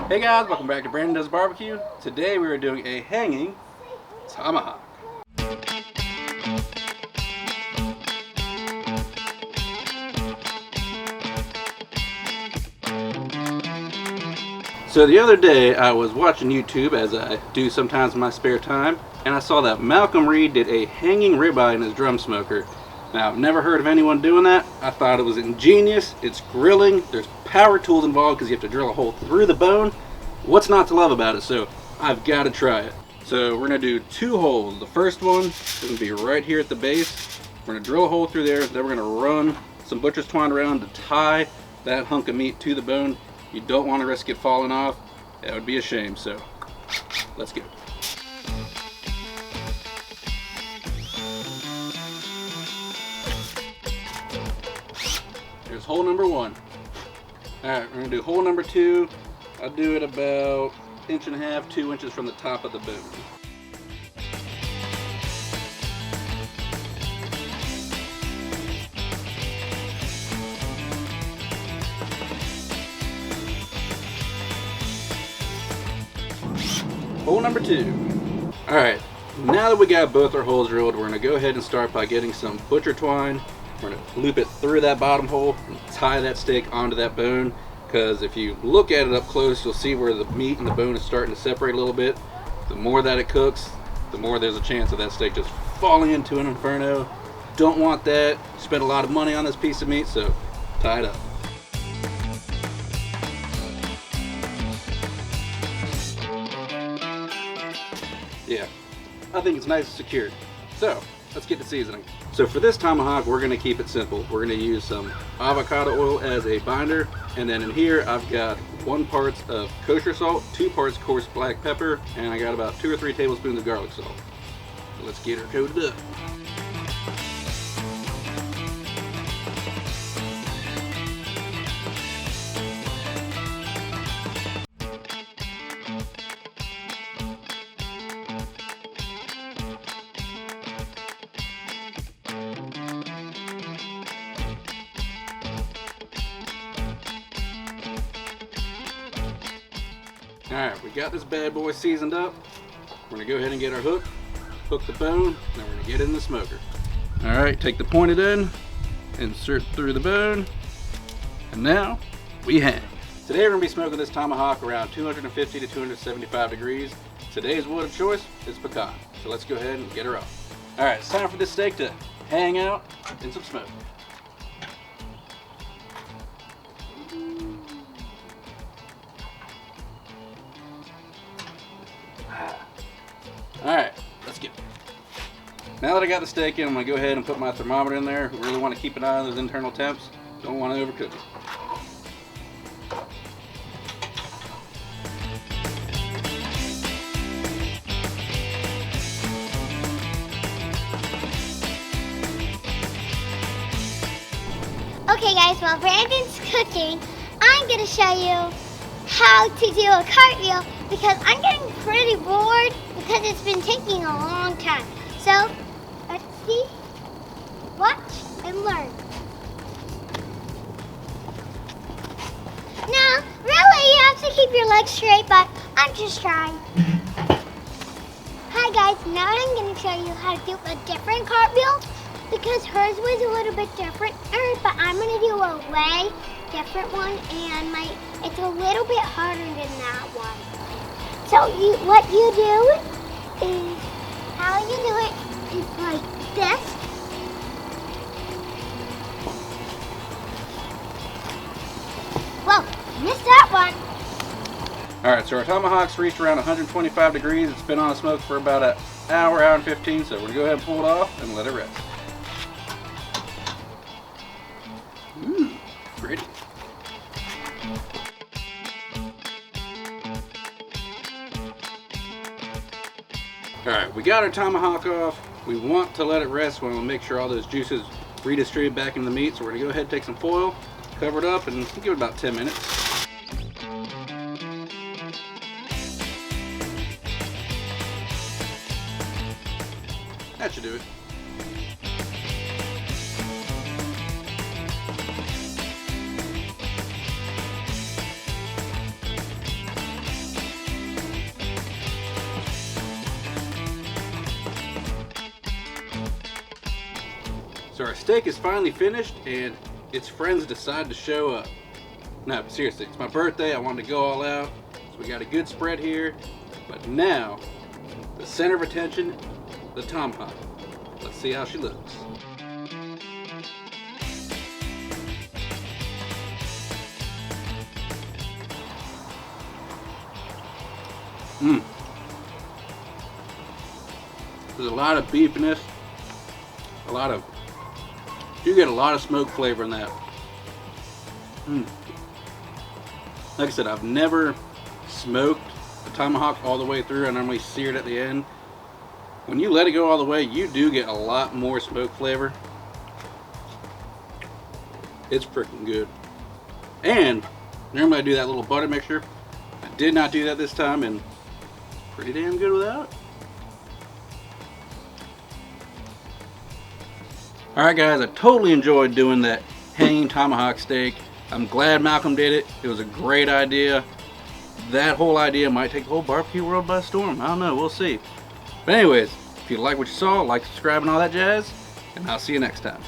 Hey guys, welcome back to Brandon Does Barbecue. Today we are doing a hanging tomahawk. So the other day I was watching YouTube, as I do sometimes in my spare time, and I saw that Malcom Reed did a hanging ribeye in his drum smoker. Now, I've never heard of anyone doing that. I thought it was ingenious. It's grilling. There's power tools involved because you have to drill a hole through the bone. What's not to love about it? So I've got to try it. So we're going to do two holes. The first one is going to be right here at the base. We're going to drill a hole through there. Then we're going to run some butcher's twine around to tie that hunk of meat to the bone. You don't want to risk it falling off. That would be a shame. So let's go. Here's hole number one. Alright, we're going to do hole number two. I'll do it about 1.5 inches, 2 inches from the top of the bone. Hole number two. Alright, now that we got both our holes drilled, we're going to go ahead and start by getting some butcher twine. We're going to loop it through that bottom hole and tie that steak onto that bone, because if you look at it up close, you'll see where the meat and the bone is starting to separate a little bit. The more that it cooks, the more there's a chance of that steak just falling into an inferno. Don't want that. Spent a lot of money on this piece of meat, so tie it up. Yeah, I think it's nice and secured. So let's get to seasoning. So for this tomahawk, we're going to keep it simple. We're going to use some avocado oil as a binder, and then in here I've got 1 part of kosher salt, 2 parts coarse black pepper, and I got about 2 or 3 tablespoons of garlic salt. So let's get her coated up. Alright, we got this bad boy seasoned up. We're going to go ahead and get our hook the bone, and then we're going to get it in the smoker. Alright, take the pointed end, insert through the bone, and now we hang. Today we're going to be smoking this tomahawk around 250 to 275 degrees. Today's wood of choice is pecan, so let's go ahead and get her off. Alright, it's time for this steak to hang out in some smoke. Alright, let's get it. Now that I got the steak in, I'm going to go ahead and put my thermometer in there. We really want to keep an eye on those internal temps. Don't want to overcook it. Okay guys, while Brandon's cooking, I'm going to show you how to do a cartwheel, because I'm getting pretty bored because it's been taking a long time. So, let's see, watch, and learn. Now, really, you have to keep your legs straight, but I'm just trying. Hi guys, now I'm going to show you how to do a different cartwheel, because hers was a little bit different, but I'm going to do a way different one, and it's a little bit harder than that one. So what you do is, how you do it is like this. Whoa, missed that one. Alright, so our tomahawk's reached around 125 degrees. It's been on the smoke for about an hour, hour and 15, so we're going to go ahead and pull it off and let it rest. Ooh, pretty. Alright, we got our tomahawk off. We want to let it rest. We want to make sure all those juices redistribute back into the meat. So we're going to go ahead and take some foil, cover it up, and give it about 10 minutes. That should do it. So our steak is finally finished and its friends decide to show up. No, seriously, it's my birthday. I wanted to go all out. So we got a good spread here. But now, the center of attention, the Tomahawk. Let's see how she looks. There's a lot of beefiness, you get a lot of smoke flavor in that. Like I said, I've never smoked a Tomahawk all the way through. I normally sear it at the end. When you let it go all the way, you do get a lot more smoke flavor. It's freaking good. And normally I do that little butter mixture. I did not do that this time, and pretty damn good without. Alright guys, I totally enjoyed doing that hanging tomahawk steak. I'm glad Malcolm did it. It was a great idea. That whole idea might take the whole barbecue world by storm. I don't know, we'll see. But anyways, if you like what you saw, like, subscribe, and all that jazz, and I'll see you next time.